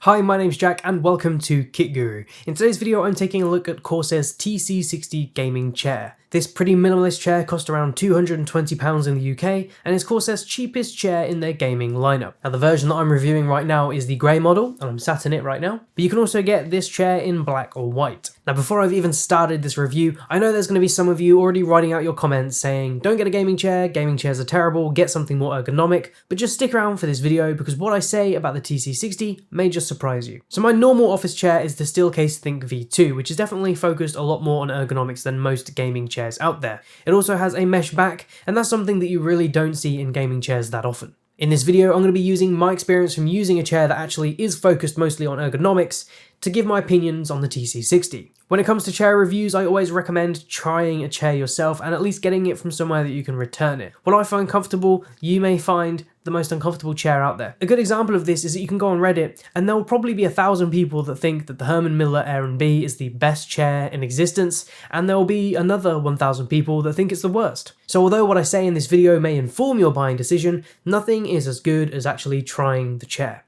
Hi, my name's Jack and welcome to Kit Guru. In today's video I'm taking a look at Corsair's TC60 gaming chair. This pretty minimalist chair cost around £220 in the UK and is Corsair's cheapest chair in their gaming lineup. Now the version that I'm reviewing right now is the grey model and I'm sat in it right now, but you can also get this chair in black or white. Now before I've even started this review, I know there's going to be some of you already writing out your comments saying don't get a gaming chairs are terrible, get something more ergonomic, but just stick around for this video because what I say about the TC60 may just surprise you. So my normal office chair is the Steelcase Think V2, which is definitely focused a lot more on ergonomics than most gaming chairs out there. It also has a mesh back, and that's something that you really don't see in gaming chairs that often. In this video, I'm going to be using my experience from using a chair that actually is focused mostly on ergonomics to give my opinions on the TC60. When it comes to chair reviews, I always recommend trying a chair yourself and at least getting it from somewhere that you can return it. What I find comfortable, you may find the most uncomfortable chair out there. A good example of this is that you can go on Reddit and there will probably be 1,000 people that think that the Herman Miller Air & B is the best chair in existence, and there will be another 1,000 people that think it's the worst. So although what I say in this video may inform your buying decision, nothing is as good as actually trying the chair.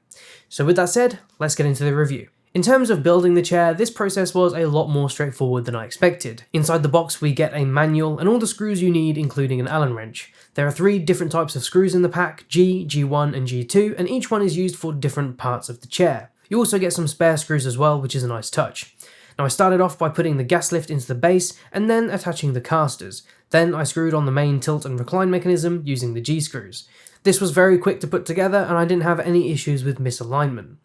So with that said, let's get into the review. In terms of building the chair, this process was a lot more straightforward than I expected. Inside the box we get a manual and all the screws you need, including an Allen wrench. There are 3 different types of screws in the pack, G, G1 and G2, and each one is used for different parts of the chair. You also get some spare screws as well, which is a nice touch. Now I started off by putting the gas lift into the base and then attaching the casters. Then I screwed on the main tilt and recline mechanism using the G screws. This was very quick to put together and I didn't have any issues with misalignment.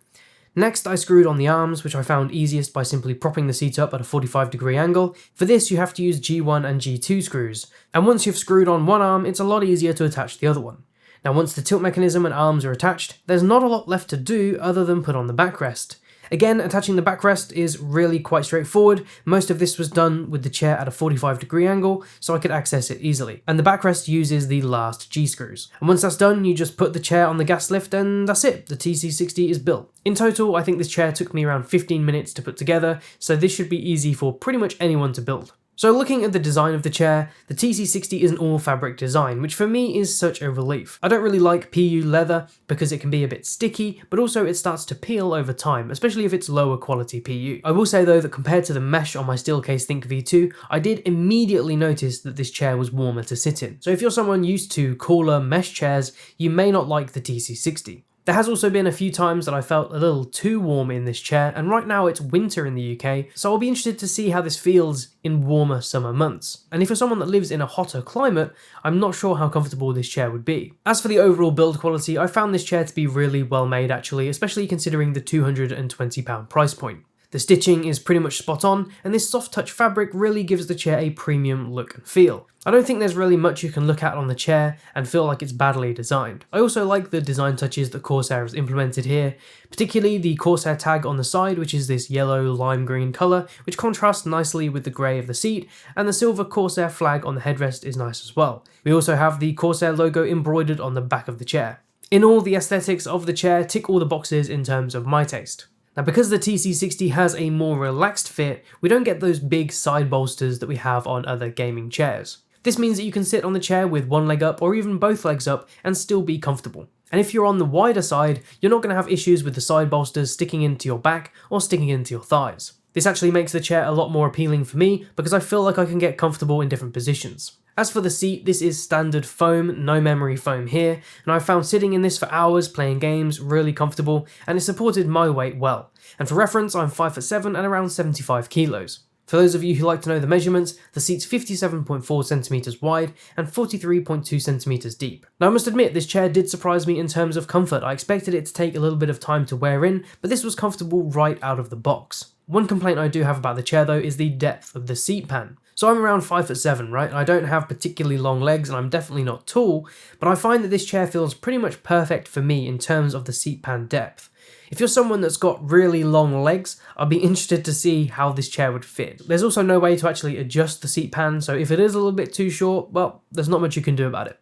Next, I screwed on the arms, which I found easiest by simply propping the seat up at a 45-degree angle. For this, you have to use G1 and G2 screws, and once you've screwed on one arm, it's a lot easier to attach the other one. Now once the tilt mechanism and arms are attached, there's not a lot left to do other than put on the backrest. Again, attaching the backrest is really quite straightforward. Most of this was done with the chair at a 45-degree angle, so I could access it easily. And the backrest uses the last G-screws. And once that's done, you just put the chair on the gas lift and that's it. The TC60 is built. In total, I think this chair took me around 15 minutes to put together, so this should be easy for pretty much anyone to build. So looking at the design of the chair, the TC60 is an all fabric design, which for me is such a relief. I don't really like PU leather because it can be a bit sticky, but also it starts to peel over time, especially if it's lower quality PU. I will say though that compared to the mesh on my Steelcase Think V2, I did immediately notice that this chair was warmer to sit in. So if you're someone used to cooler mesh chairs, you may not like the TC60. There has also been a few times that I felt a little too warm in this chair, and right now it's winter in the UK, so I'll be interested to see how this feels in warmer summer months. And if you're someone that lives in a hotter climate, I'm not sure how comfortable this chair would be. As for the overall build quality, I found this chair to be really well made actually, especially considering the £220 price point. The stitching is pretty much spot on, and this soft touch fabric really gives the chair a premium look and feel. I don't think there's really much you can look at on the chair and feel like it's badly designed. I also like the design touches that Corsair has implemented here, particularly the Corsair tag on the side, which is this yellow lime green colour, which contrasts nicely with the grey of the seat, and the silver Corsair flag on the headrest is nice as well. We also have the Corsair logo embroidered on the back of the chair. In all, the aesthetics of the chair tick all the boxes in terms of my taste. Now because the TC60 has a more relaxed fit, we don't get those big side bolsters that we have on other gaming chairs. This means that you can sit on the chair with one leg up or even both legs up and still be comfortable. And if you're on the wider side, you're not going to have issues with the side bolsters sticking into your back or sticking into your thighs. This actually makes the chair a lot more appealing for me because I feel like I can get comfortable in different positions. As for the seat, this is standard foam, no memory foam here, and I found sitting in this for hours playing games really comfortable, and it supported my weight well. And for reference, I'm 5'7" and around 75 kilos. For those of you who like to know the measurements, the seat's 57.4 centimeters wide and 43.2 centimeters deep. Now I must admit, this chair did surprise me in terms of comfort. I expected it to take a little bit of time to wear in, but this was comfortable right out of the box. One complaint I do have about the chair though is the depth of the seat pan. So I'm around 5'7", right? I don't have particularly long legs and I'm definitely not tall, but I find that this chair feels pretty much perfect for me in terms of the seat pan depth. If you're someone that's got really long legs, I'll be interested to see how this chair would fit. There's also no way to actually adjust the seat pan, so if it is a little bit too short, well, there's not much you can do about it.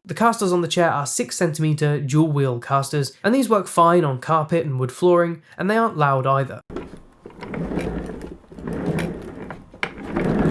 The casters on the chair are 6cm dual wheel casters, and these work fine on carpet and wood flooring, and they aren't loud either.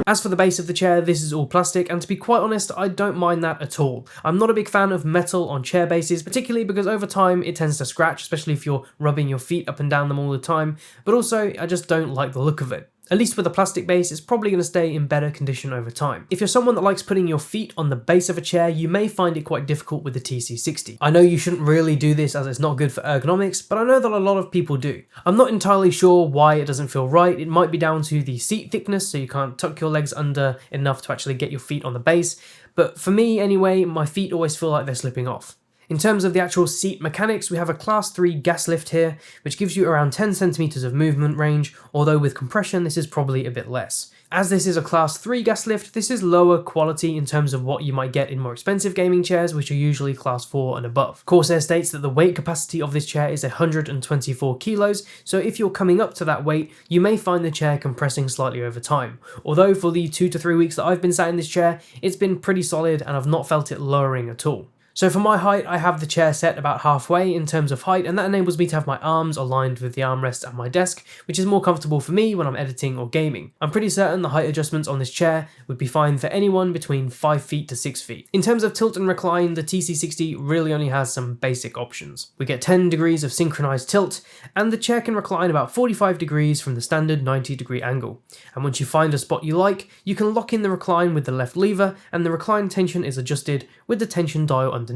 As for the base of the chair, this is all plastic, and to be quite honest, I don't mind that at all. I'm not a big fan of metal on chair bases, particularly because over time it tends to scratch, especially if you're rubbing your feet up and down them all the time, but also I just don't like the look of it. At least with a plastic base, it's probably going to stay in better condition over time. If you're someone that likes putting your feet on the base of a chair, you may find it quite difficult with the TC60. I know you shouldn't really do this as it's not good for ergonomics, but I know that a lot of people do. I'm not entirely sure why it doesn't feel right. It might be down to the seat thickness, so you can't tuck your legs under enough to actually get your feet on the base, but for me anyway, my feet always feel like they're slipping off. In terms of the actual seat mechanics, we have a class 3 gas lift here, which gives you around 10 centimeters of movement range, although with compression this is probably a bit less. As this is a class 3 gas lift, this is lower quality in terms of what you might get in more expensive gaming chairs, which are usually class 4 and above. Corsair states that the weight capacity of this chair is 124 kilos, so if you're coming up to that weight, you may find the chair compressing slightly over time. Although for the 2 to 3 weeks that I've been sat in this chair, it's been pretty solid and I've not felt it lowering at all. So for my height, I have the chair set about halfway in terms of height, and that enables me to have my arms aligned with the armrest at my desk, which is more comfortable for me when I'm editing or gaming. I'm pretty certain the height adjustments on this chair would be fine for anyone between 5 feet to 6 feet. In terms of tilt and recline, the TC60 really only has some basic options. We get 10 degrees of synchronized tilt, and the chair can recline about 45 degrees from the standard 90-degree angle. And once you find a spot you like, you can lock in the recline with the left lever, and the recline tension is adjusted with the tension dial underneath.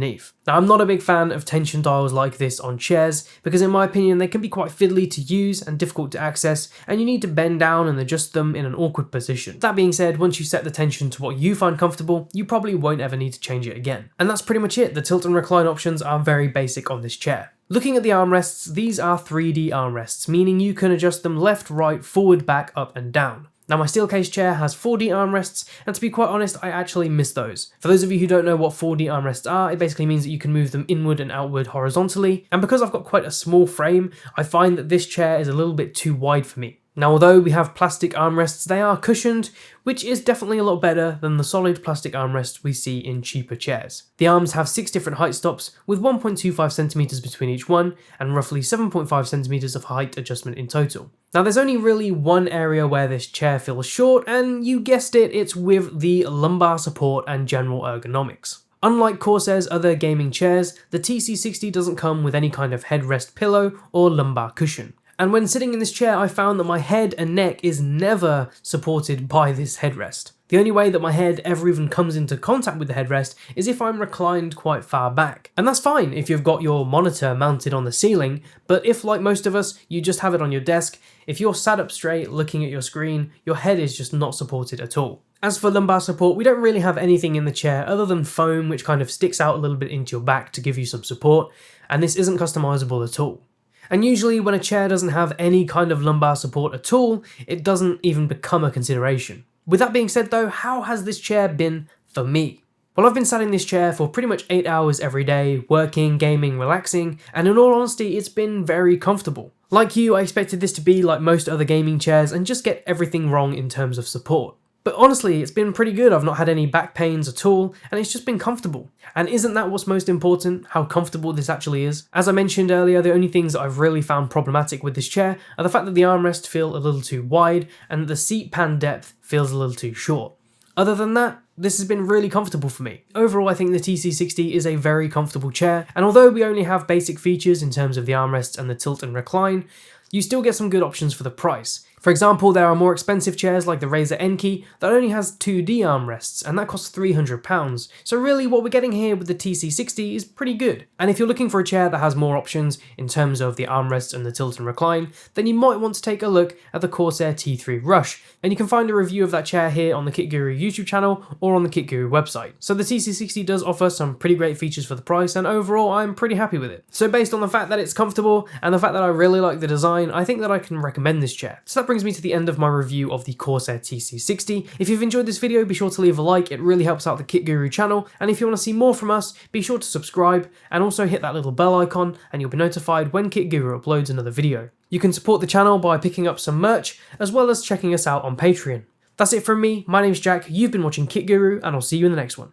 Now, I'm not a big fan of tension dials like this on chairs because in my opinion they can be quite fiddly to use and difficult to access, and you need to bend down and adjust them in an awkward position. That being said, once you set the tension to what you find comfortable, you probably won't ever need to change it again. And that's pretty much it. The tilt and recline options are very basic on this chair. Looking at the armrests, these are 3D armrests, meaning you can adjust them left, right, forward, back, up and down. Now my Steelcase chair has 4D armrests, and to be quite honest, I actually miss those. For those of you who don't know what 4D armrests are, it basically means that you can move them inward and outward horizontally, and because I've got quite a small frame, I find that this chair is a little bit too wide for me. Now although we have plastic armrests, they are cushioned, which is definitely a lot better than the solid plastic armrests we see in cheaper chairs. The arms have 6 different height stops, with 1.25 centimeters between each one, and roughly 7.5 centimeters of height adjustment in total. Now there's only really one area where this chair feels short, and you guessed it, it's with the lumbar support and general ergonomics. Unlike Corsair's other gaming chairs, the TC60 doesn't come with any kind of headrest pillow or lumbar cushion. And when sitting in this chair, I found that my head and neck is never supported by this headrest. The only way that my head ever even comes into contact with the headrest is if I'm reclined quite far back. And that's fine if you've got your monitor mounted on the ceiling, but if, like most of us, you just have it on your desk, if you're sat up straight looking at your screen, your head is just not supported at all. As for lumbar support, we don't really have anything in the chair other than foam, which kind of sticks out a little bit into your back to give you some support, and this isn't customizable at all. And usually when a chair doesn't have any kind of lumbar support at all, it doesn't even become a consideration. With that being said though, how has this chair been for me? Well, I've been sat in this chair for pretty much 8 hours every day, working, gaming, relaxing, and in all honesty, it's been very comfortable. Like you, I expected this to be like most other gaming chairs and just get everything wrong in terms of support. But honestly, it's been pretty good. I've not had any back pains at all, and it's just been comfortable. And isn't that what's most important, how comfortable this actually is? As I mentioned earlier, the only things that I've really found problematic with this chair are the fact that the armrests feel a little too wide, and the seat pan depth feels a little too short. Other than that, this has been really comfortable for me. Overall, I think the TC60 is a very comfortable chair, and although we only have basic features in terms of the armrests and the tilt and recline, you still get some good options for the price. For example, there are more expensive chairs like the Razer Enkey that only has 2D armrests, and that costs £300. So really what we're getting here with the TC60 is pretty good. And if you're looking for a chair that has more options in terms of the armrests and the tilt and recline, then you might want to take a look at the Corsair T3 Rush, and you can find a review of that chair here on the Kit Guru YouTube channel or on the Kit Guru website. So the TC60 does offer some pretty great features for the price, and overall I'm pretty happy with it. So based on the fact that it's comfortable and the fact that I really like the design, I think that I can recommend this chair. So that brings me to the end of my review of the Corsair TC60. If you've enjoyed this video, be sure to leave a like, it really helps out the Kit Guru channel, and if you want to see more from us, be sure to subscribe and also hit that little bell icon and you'll be notified when Kit Guru uploads another video. You can support the channel by picking up some merch, as well as checking us out on Patreon. That's it from me, my name's Jack, you've been watching Kit Guru, and I'll see you in the next one.